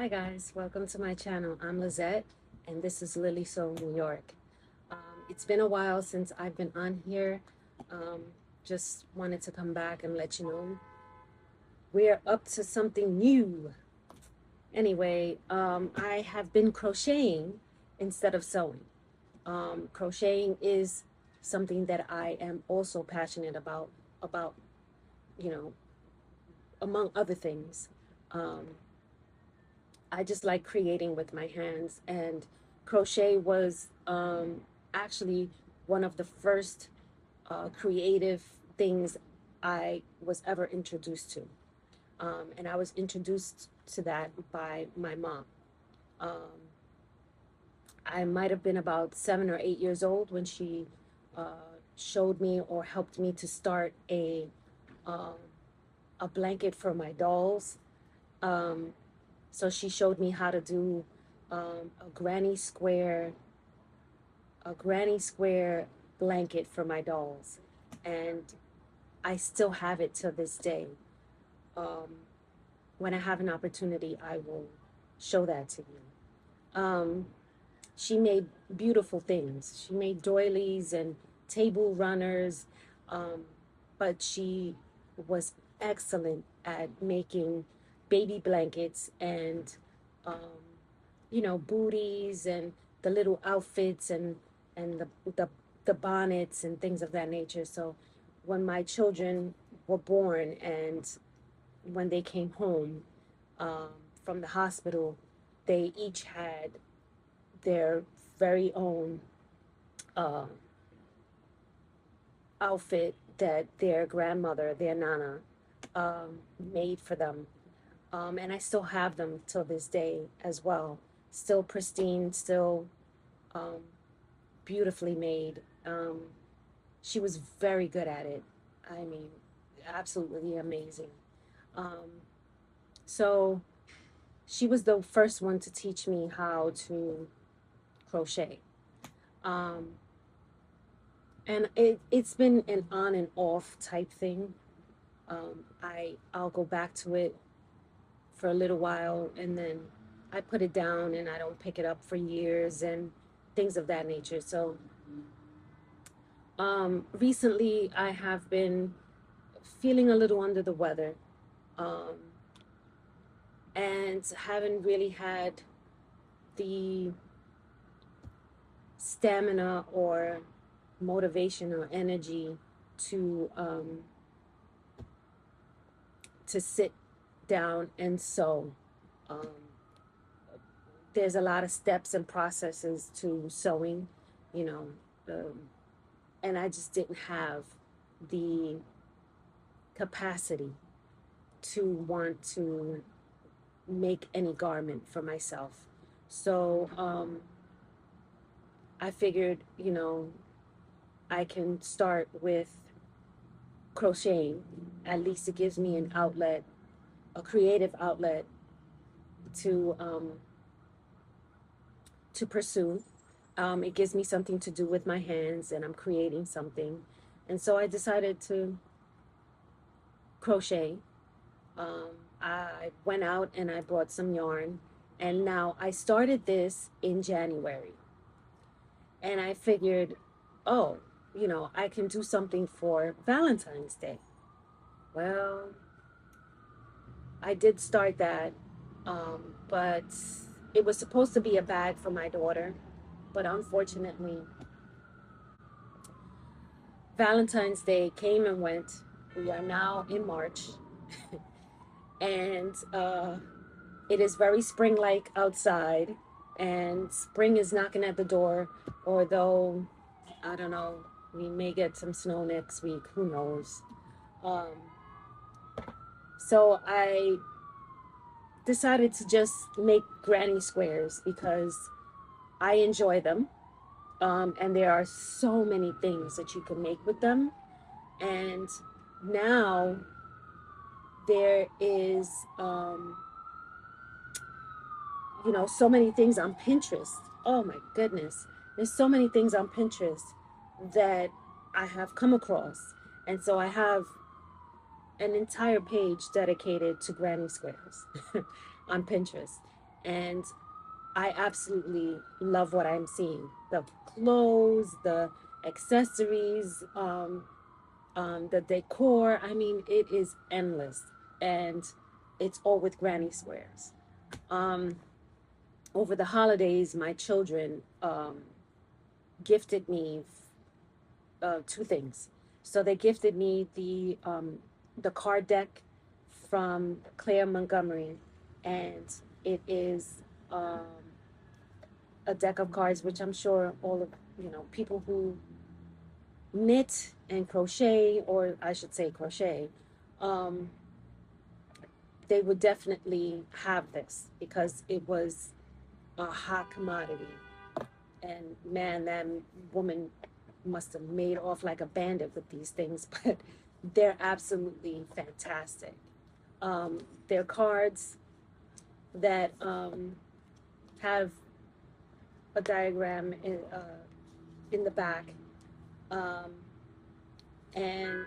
Hi guys, welcome to my channel. I'm Lizette and this is Lily Soul New York. Um, it's been a while since I've been on here. Um, just wanted to come back and let you know we're up to something new. Anyway, I have been crocheting instead of sewing. Crocheting is something that I am also passionate about, you know, among other things. Um, I just like creating with my hands, and crochet was actually one of the first creative things I was ever introduced to. And I was introduced to that by my mom. Um, I might have been about 7 or 8 years old when she showed me or helped me to start um, a blanket for my dolls. Um, So she showed me how to do a granny square blanket for my dolls, and I still have it to this day. Um, when I have an opportunity, I will show that to you. She made beautiful things. She made doilies and table runners, um, but she was excellent at making baby blankets and, um, booties and the little outfits and the bonnets and things of that nature. So when my children were born and when they came home um, from the hospital, they each had their very own uh, outfit that their grandmother, their nana, made for them. And I still have them till this day as well. Still pristine, still um, beautifully made. She was very good at it. I mean, absolutely amazing. Um, so she was the first one to teach me how to crochet. Um, and it's been an on and off type thing. I'll go back to it for a little while and then I put it down and I don't pick it up for years and things of that nature. So recently I have been feeling a little under the weather, um, and haven't really had the stamina or motivation or energy to sit down and sew. Um, there's a lot of steps and processes to sewing, you know, and I just didn't have the capacity to want to make any garment for myself. So I figured, I can start with crocheting. At least it gives me an outlet, a creative outlet to um, to pursue. It gives me something to do with my hands, and I'm creating something. And so I decided to crochet. Um, I went out and I bought some yarn, and now I started this in January. And I figured, oh, I can do something for Valentine's Day. Well, I did start that, but it was supposed to be a bag for my daughter. But unfortunately, Valentine's Day came and went. We are now in March, and it is very spring like outside, and spring is knocking at the door. Although, I don't know, we may get some snow next week. Who knows? Um, so I decided to just make granny squares because I enjoy them. And there are so many things that you can make with them. And now there is, so many things on Pinterest. Oh my goodness. There's so many things on Pinterest that I have come across. And so I have an entire page dedicated to granny squares on Pinterest. And I absolutely love what I'm seeing. The clothes, the accessories, the decor. I mean, it is endless, and it's all with granny squares. Um, Over the holidays, my children gifted me two things. So they gifted me the card deck from Claire Montgomerie, and it is a deck of cards, which I'm sure all of people who knit and crochet, or I should say crochet, um, they would definitely have this because it was a hot commodity. And man, that woman must have made off like a bandit with these things, but they're absolutely fantastic. They're cards that have a diagram in the back, um, and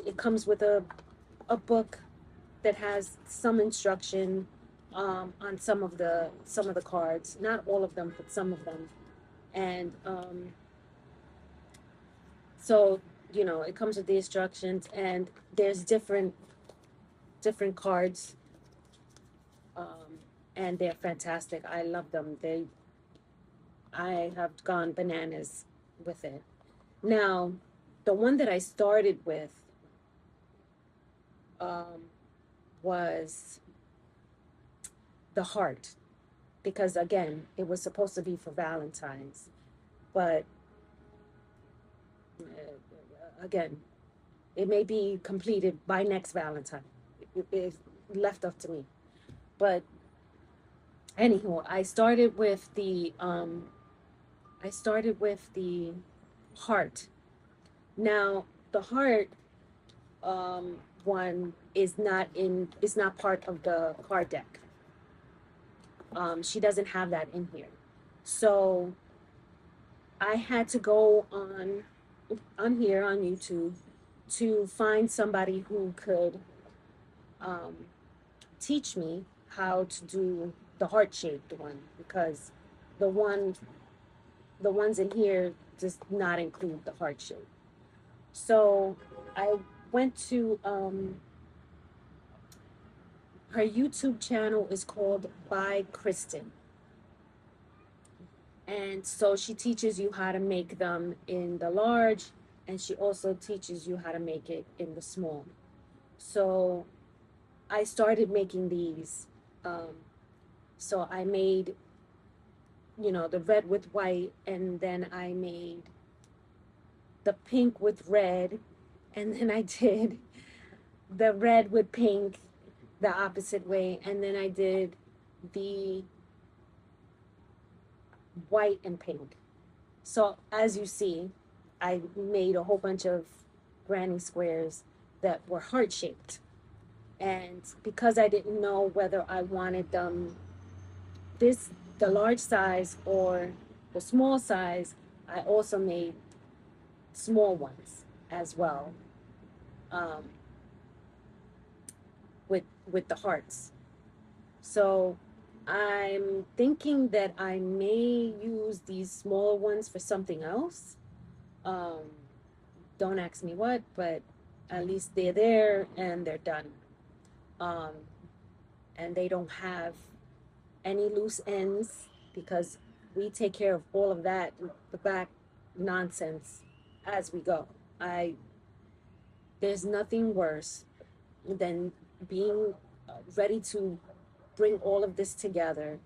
it comes with a book that has some instruction on some of the cards, not all of them, but some of them, and so it comes with the instructions, and there's different cards, and they're fantastic. I love them. I have gone bananas with it. Now, the one that I started with um, was the heart, because again, it was supposed to be for Valentine's, but again, it may be completed by next Valentine. It's left up to me. But anyhow, I started with the heart. Now, the heart one is not part of the card deck. She doesn't have that in here. So I had to go on here on YouTube to find somebody who could um, teach me how to do the heart shaped one, because the one the ones in here does not include the heart shape. So I went to her YouTube channel is called By Kristen. And so she teaches you how to make them in the large, and she also teaches you how to make it in the small. So I started making these. Um, so I made, the red with white, and then I made the pink with red, and then I did the red with pink the opposite way, and then I did the white and pink. So as you see, I made a whole bunch of granny squares that were heart shaped. And because I didn't know whether I wanted them this the large size or the small size, I also made small ones as well, um, with the hearts. So I'm thinking that I may use these smaller ones for something else. Um, don't ask me what, but at least they're there and they're done. Um, and they don't have any loose ends, because we take care of all of that, the back nonsense, as we go. I There's nothing worse than being ready to bring all of this together,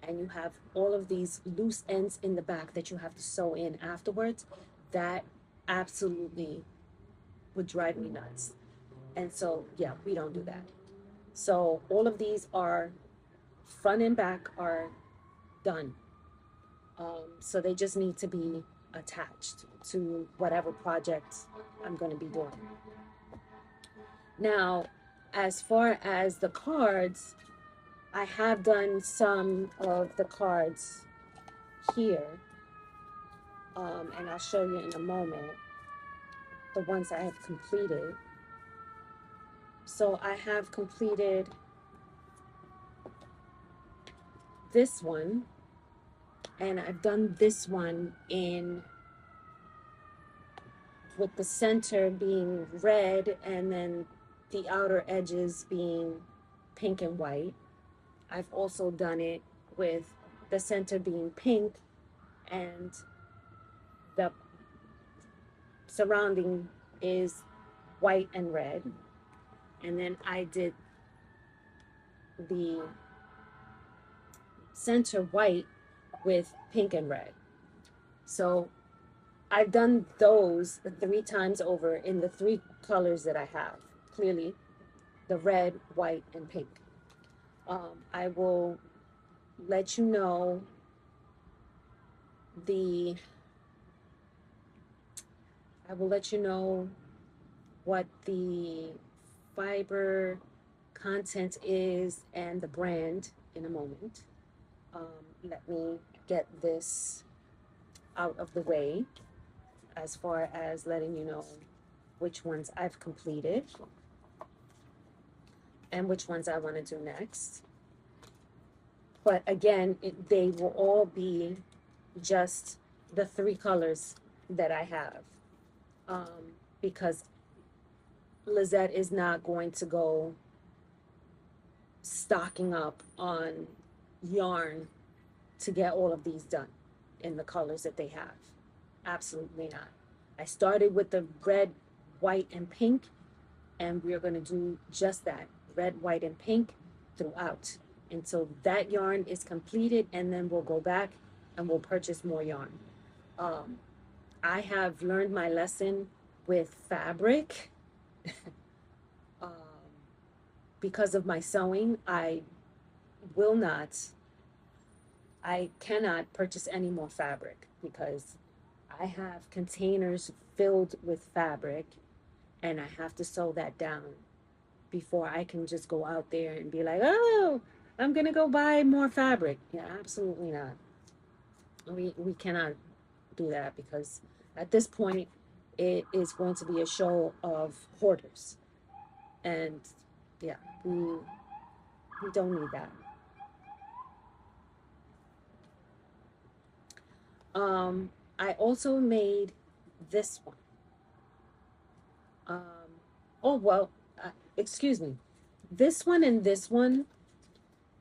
and you have all of these loose ends in the back that you have to sew in afterwards. That absolutely would drive me nuts. And so, yeah, we don't do that. So all of these are front and back are done. So they just need to be attached to whatever project I'm going to be doing. Now, as far as the cards, I have done some of the cards here, and I'll show you in a moment the ones I have completed. So I have completed this one, and I've done this one in with the center being red and then the outer edges being pink and white. I've also done it with the center being pink and the surrounding is white and red. And then I did the center white with pink and red. So I've done those 3 times over in the 3 colors that I have. Clearly, the red, white, and pink. I will let you know what the fiber content is and the brand in a moment. Let me get this out of the way as far as letting you know which ones I've completed and which ones I want to do next. But again, they will all be just the 3 colors that I have, because Lizette is not going to go stocking up on yarn to get all of these done in the colors that they have. Absolutely not. I started with the red, white, and pink, and we're going to do just that, red, white, and pink throughout until that yarn is completed, and then we'll go back and we'll purchase more yarn. I have learned my lesson with fabric. Because of my sewing, I cannot purchase any more fabric because I have containers filled with fabric and I have to sew that down before I can just go out there and be like, oh, I'm gonna go buy more fabric. Yeah, absolutely not. We cannot do that because at this point it is going to be a show of hoarders. And yeah, we don't need that. I also made this one. Oh, well, excuse me. This one and this one,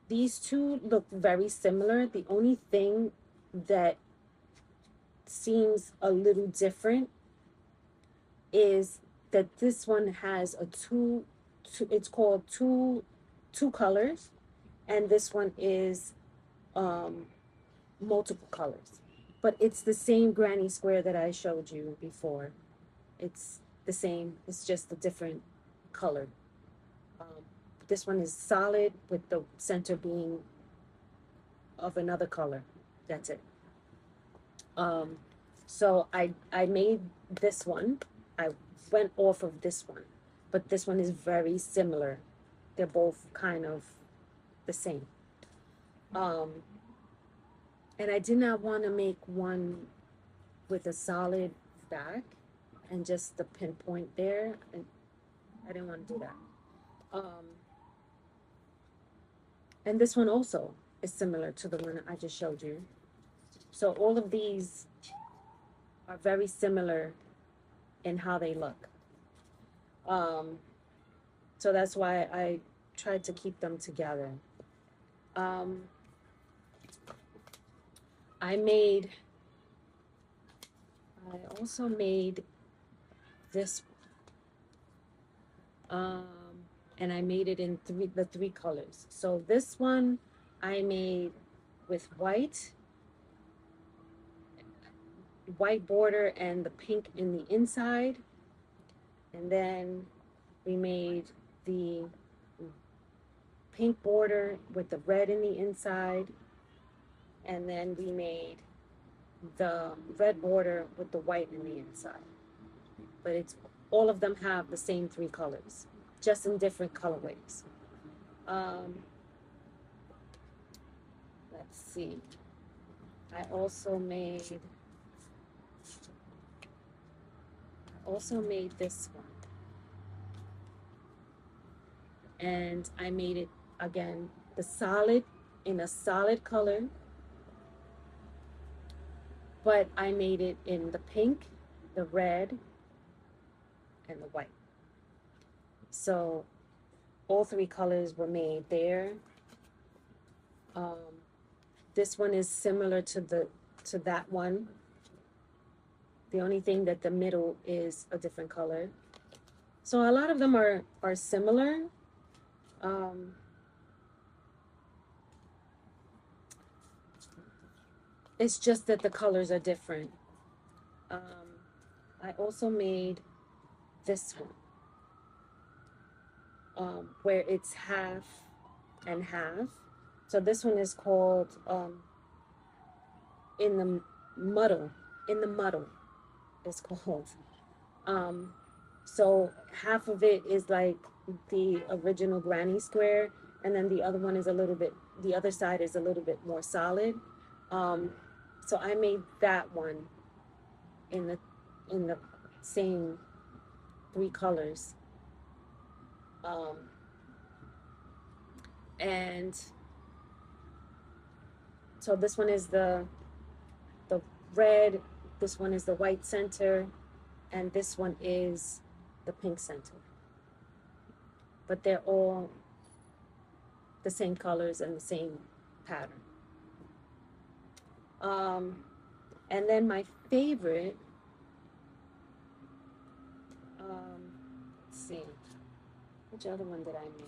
these two look very similar. The only thing that seems a little different is that this one has a it's called two colors, and this one is multiple colors. But it's the same granny square that I showed you before. It's the same, it's just a different color. This one is solid with the center being of another color. That's it. So I made this one. I went off of this one, but this one is very similar. They're both kind of the same. And I did not want to make one with a solid back and just the pinpoint there. And I didn't want to do that. And this one also is similar to the one I just showed you. So all of these are very similar in how they look. So that's why I tried to keep them together. I also made this, and I made it in the 3 colors. So this one I made with white border and the pink in the inside. And then we made the pink border with the red in the inside. And then we made the red border with the white in the inside. But it's all of them have the same 3 colors, just in different colorways. Let's see. I also made this one. And I made it again the solid in a solid color, but I made it in the pink, the red, and the white. So all three colors were made there. This one is similar to that one. The only thing that the middle is a different color. So a lot of them are similar. It's just that the colors are different. I also made this one, where it's half and half. So this one is called in the muddle. In the muddle, it's called. So half of it is like the original granny square, and then the other one is a little bit. The other side is a little bit more solid. So I made that one in the same three colors. And so this one is the red, this one is the white center, and this one is the pink center. But they're all the same colors and the same pattern. And then my favorite, let's see, which other one did I make?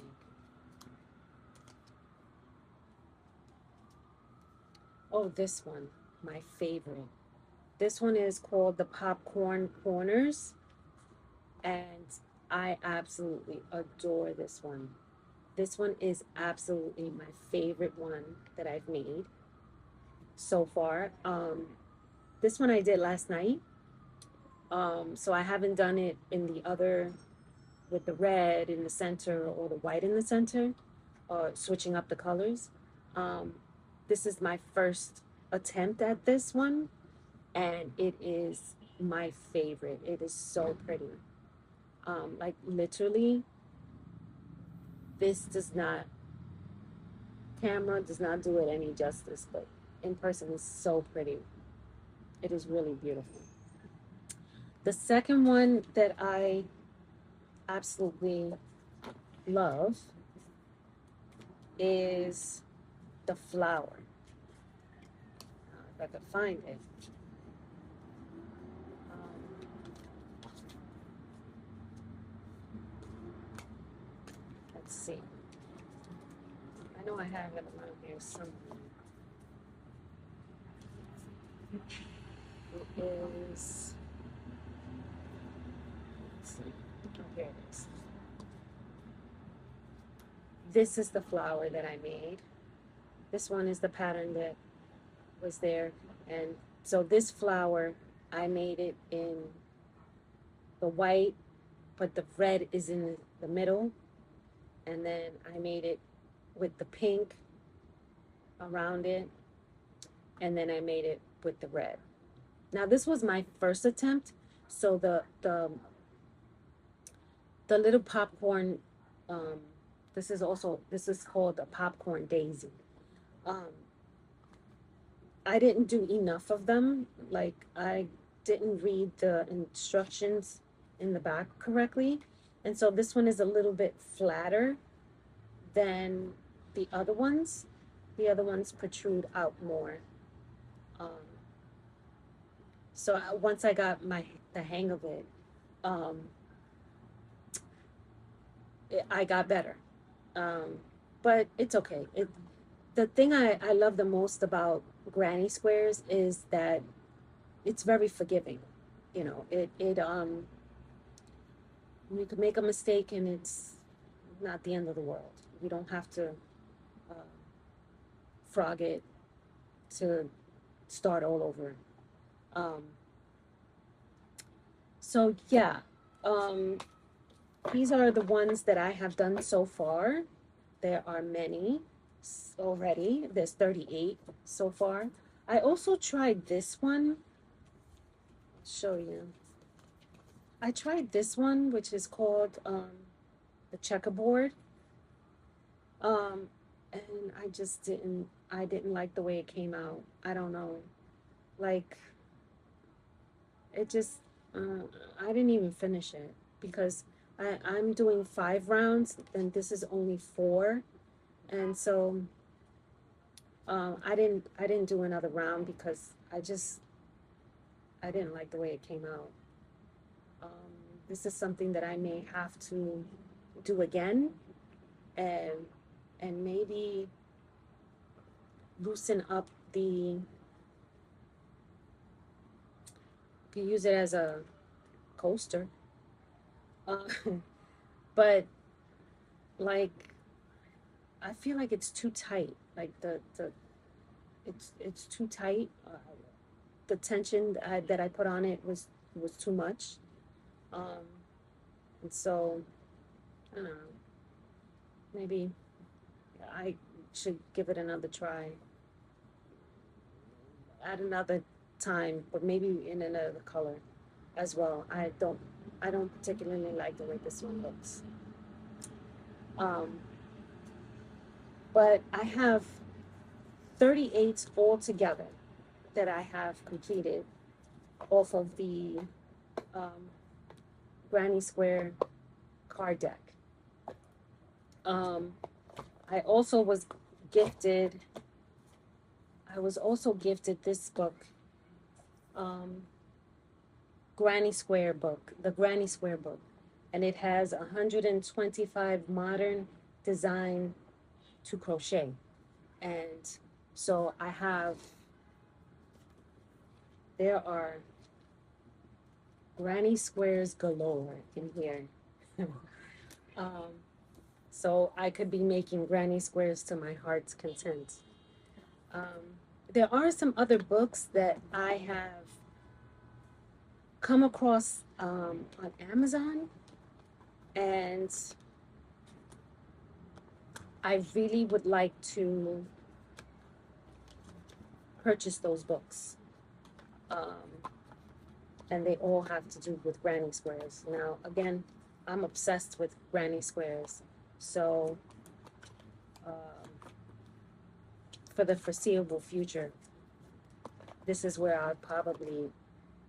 Oh, this one, my favorite. This one is called the Popcorn Corners, and I absolutely adore this one. This one is absolutely my favorite one that I've made so far. This one I did last night. So I haven't done it in the other with the red in the center or the white in the center, or switching up the colors. This is my first attempt at this one, and it is my favorite. It is so pretty. Like literally, this camera does not do it any justice, but in person it's so pretty. It is really beautiful. The second one that I absolutely love is the flower. If I could find it. Let's see. I know I have it around here somewhere. It is. Let's see. Oh, here it is. This is the flower that I made. This one is the pattern that was there. And so this flower, I made it in the white, but the red is in the middle. And then I made it with the pink around it. And then I made it with the red. Now this was my first attempt. So the little popcorn, this is called a popcorn daisy. I didn't do enough of them. Like I didn't read the instructions in the back correctly. And so this one is a little bit flatter than the other ones. The other ones protrude out more. So once I got the hang of it, I got better. But it's okay. The thing I love the most about granny squares is that it's very forgiving. You know, you could make a mistake and it's not the end of the world. You don't have to frog it to start all over. So yeah, these are the ones that I have done so far. There are many already. There's 38 so far. I also tried this one. I'll show you. I tried this one, which is called the checkerboard. and I didn't like the way it came out. I don't know. Like, it just, uh, I didn't even finish it because I'm doing 5 rounds and this is only 4. And so, I didn't do another round because I didn't like the way it came out. Um, this is something that I may have to do again and maybe loosen up the, could use it as a coaster. Uh, but like, I feel like it's too tight. Like it's too tight. The tension that I put on it was too much. Um, and so I don't know. Maybe I should give it another try at another time, but maybe in another color as well. I don't particularly like the way this one looks. Um, but I have 38 altogether that I have completed off of the um, Granny Square card deck. Um, I also was gifted, I was also gifted this book, um, Granny Square book, the Granny Square book. And it has 125 modern design to crochet. And so there are Granny Squares galore in here. um, so I could be making Granny Squares to my heart's content. Um, there are some other books that I have come across on Amazon, and I really would like to purchase those books. Um, and they all have to do with granny squares. Now, again, I'm obsessed with granny squares. So, for the foreseeable future, this is where I'll probably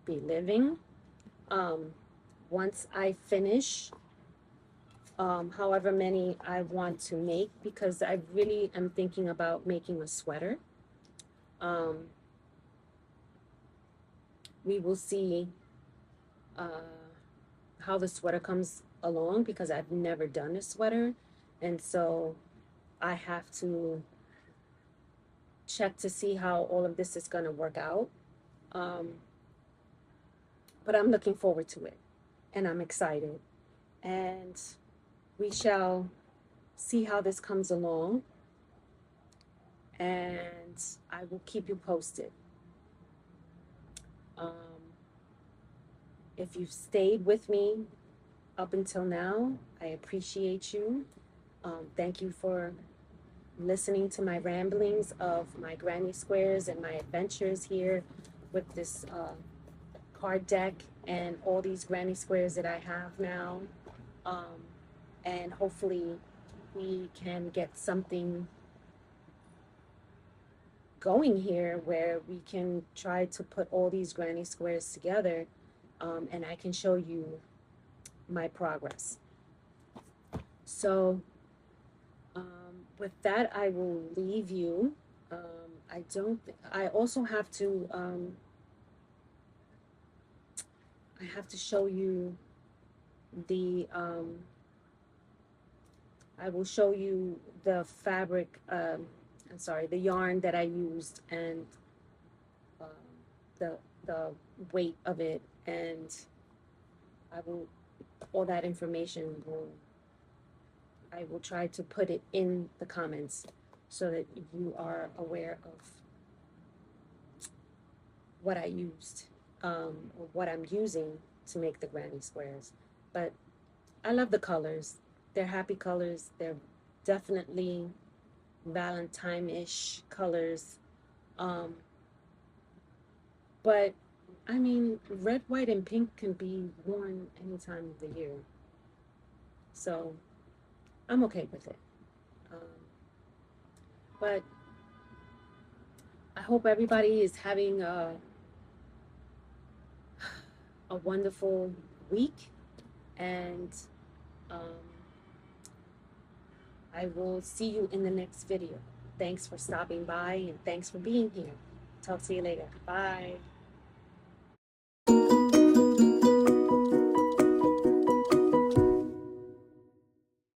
be living. Um, once I finish, however many I want to make, because I really am thinking about making a sweater. Um, we will see how the sweater comes along because I've never done a sweater. And so I have to check to see how all of this is going to work out. Um, but I'm looking forward to it and I'm excited. And we shall see how this comes along. And I will keep you posted. Um, if you've stayed with me up until now, I appreciate you. Thank you for listening to my ramblings of my granny squares and my adventures here with this card deck and all these granny squares that I have now. Um, and hopefully we can get something going here where we can try to put all these granny squares together, and I can show you my progress. So with that, I will leave you. I also have to, I have to show you the, I will show you the fabric, I'm sorry, the yarn that I used and um, the weight of it, and I will, all that information I will try to put it in the comments so that you are aware of what I used, or what I'm using to make the granny squares. But I love the colors. They're happy colors. They're definitely Valentine-ish colors. Um, but I mean, red, white, and pink can be worn any time of the year. So I'm okay with it. Um, But I hope everybody is having a wonderful week, and um, I will see you in the next video. Thanks for stopping by, and thanks for being here. Talk to you later. Bye.